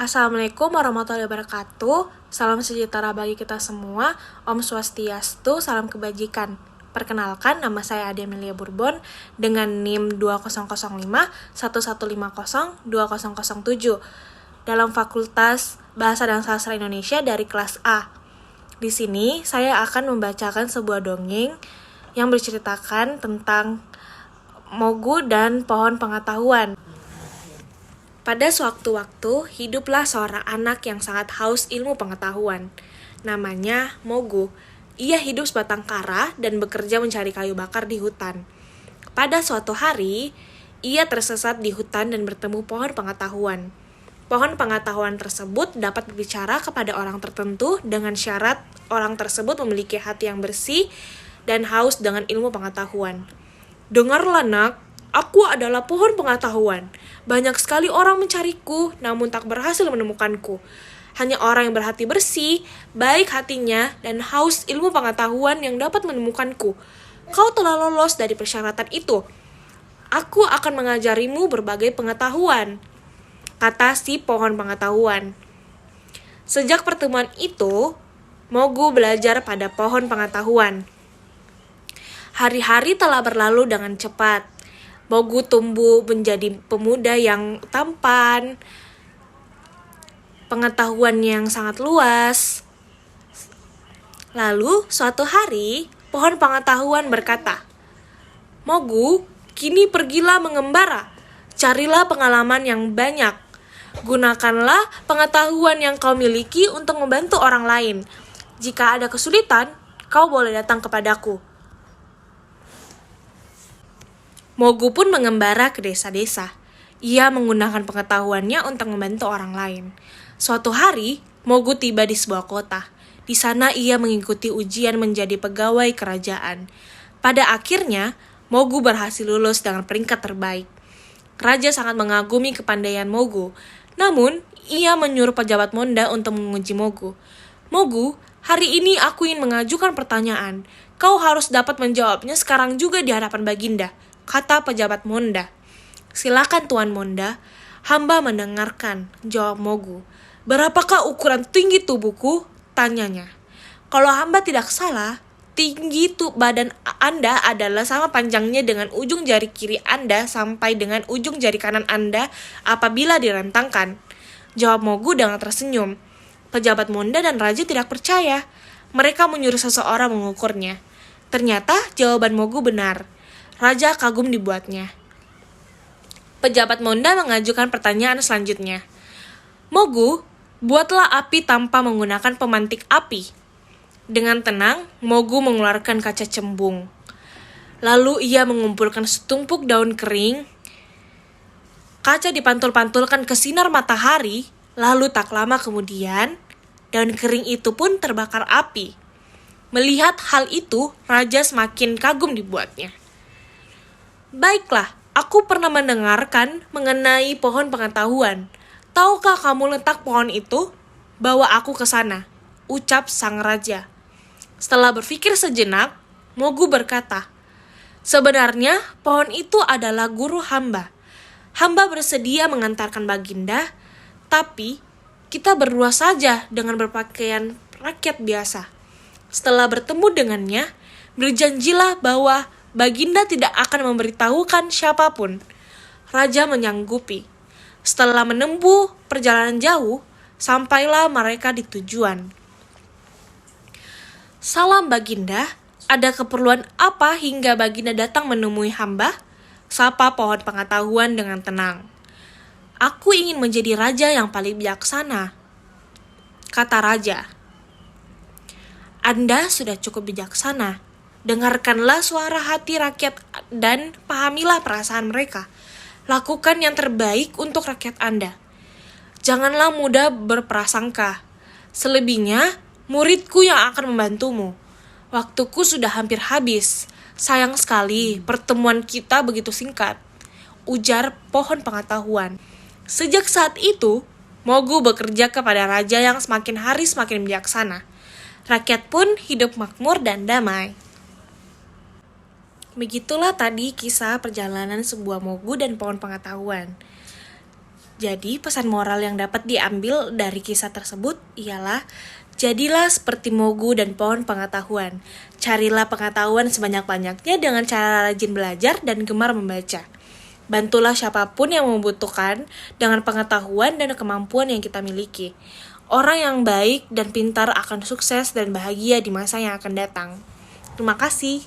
Assalamualaikum warahmatullahi wabarakatuh. Salam sejahtera bagi kita semua. Om Swastiastu, salam kebajikan. Perkenalkan, nama saya Ademelia Bourbon dengan NIM 2005 1150 2007 dalam Fakultas Bahasa dan Sastra Indonesia dari kelas A. Di sini saya akan membacakan sebuah dongeng yang berceritakan tentang Mogu dan pohon pengetahuan. Pada sewaktu-waktu, hiduplah seorang anak yang sangat haus ilmu pengetahuan. Namanya Mogu. Ia hidup sebatang kara dan bekerja mencari kayu bakar di hutan. Pada suatu hari, ia tersesat di hutan dan bertemu pohon pengetahuan. Pohon pengetahuan tersebut dapat berbicara kepada orang tertentu dengan syarat orang tersebut memiliki hati yang bersih dan haus dengan ilmu pengetahuan. Dengarlah nak, aku adalah pohon pengetahuan. Banyak sekali orang mencariku, namun tak berhasil menemukanku. Hanya orang yang berhati bersih, baik hatinya, dan haus ilmu pengetahuan yang dapat menemukanku. Kau telah lolos dari persyaratan itu. Aku akan mengajarimu berbagai pengetahuan, kata si pohon pengetahuan. Sejak pertemuan itu, Mogu belajar pada pohon pengetahuan. Hari-hari telah berlalu dengan cepat. Mogu tumbuh menjadi pemuda yang tampan, pengetahuan yang sangat luas. Lalu, suatu hari, pohon pengetahuan berkata, "Mogu, kini pergilah mengembara. Carilah pengalaman yang banyak. Gunakanlah pengetahuan yang kau miliki untuk membantu orang lain. Jika ada kesulitan, kau boleh datang kepadaku." Mogu pun mengembara ke desa-desa. Ia menggunakan pengetahuannya untuk membantu orang lain. Suatu hari, Mogu tiba di sebuah kota. Di sana ia mengikuti ujian menjadi pegawai kerajaan. Pada akhirnya, Mogu berhasil lulus dengan peringkat terbaik. Raja sangat mengagumi kepandaian Mogu. Namun, ia menyuruh pejabat Monda untuk menguji Mogu. "Mogu, hari ini aku ingin mengajukan pertanyaan. Kau harus dapat menjawabnya sekarang juga di hadapan Baginda," kata pejabat Monda. "Silakan Tuan Monda." "Hamba mendengarkan," jawab Mogu. "Berapakah ukuran tinggi tubuhku?" tanyanya. "Kalau hamba tidak salah, tinggi badan Anda adalah sama panjangnya dengan ujung jari kiri Anda sampai dengan ujung jari kanan Anda apabila direntangkan," jawab Mogu dengan tersenyum. Pejabat Monda dan raja tidak percaya. Mereka menyuruh seseorang mengukurnya. Ternyata jawaban Mogu benar. Raja kagum dibuatnya. Pejabat Monda mengajukan pertanyaan selanjutnya. "Mogu, buatlah api tanpa menggunakan pemantik api." Dengan tenang, Mogu mengeluarkan kaca cembung. Lalu ia mengumpulkan setumpuk daun kering. Kaca dipantul-pantulkan ke sinar matahari, lalu tak lama kemudian, daun kering itu pun terbakar api. Melihat hal itu, raja semakin kagum dibuatnya. "Baiklah, aku pernah mendengarkan mengenai pohon pengetahuan. Tahukah kamu letak pohon itu? Bawa aku ke sana," ucap sang raja. Setelah berpikir sejenak, Mogu berkata, "Sebenarnya pohon itu adalah guru hamba. Hamba bersedia mengantarkan Baginda, tapi kita berdua saja dengan berpakaian rakyat biasa." Setelah bertemu dengannya, berjanjilah bahwa Baginda tidak akan memberitahukan siapapun. Raja menyanggupi. Setelah menempuh perjalanan jauh, sampailah mereka di tujuan. "Salam Baginda, ada keperluan apa hingga Baginda datang menemui hamba?" sapa pohon pengetahuan dengan tenang. "Aku ingin menjadi raja yang paling bijaksana," kata raja. "Anda sudah cukup bijaksana. Dengarkanlah suara hati rakyat dan pahamilah perasaan mereka. Lakukan yang terbaik untuk rakyat Anda. Janganlah mudah berprasangka. Selebihnya, muridku yang akan membantumu. Waktuku sudah hampir habis. Sayang sekali pertemuan kita begitu singkat," ujar pohon pengetahuan. Sejak saat itu, Mogu bekerja kepada raja yang semakin hari semakin bijaksana. Rakyat pun hidup makmur dan damai. Begitulah tadi kisah perjalanan sebuah Mogu dan pohon pengetahuan. Jadi, pesan moral yang dapat diambil dari kisah tersebut ialah jadilah seperti Mogu dan pohon pengetahuan. Carilah pengetahuan sebanyak-banyaknya dengan cara rajin belajar dan gemar membaca. Bantulah siapapun yang membutuhkan dengan pengetahuan dan kemampuan yang kita miliki. Orang yang baik dan pintar akan sukses dan bahagia di masa yang akan datang. Terima kasih.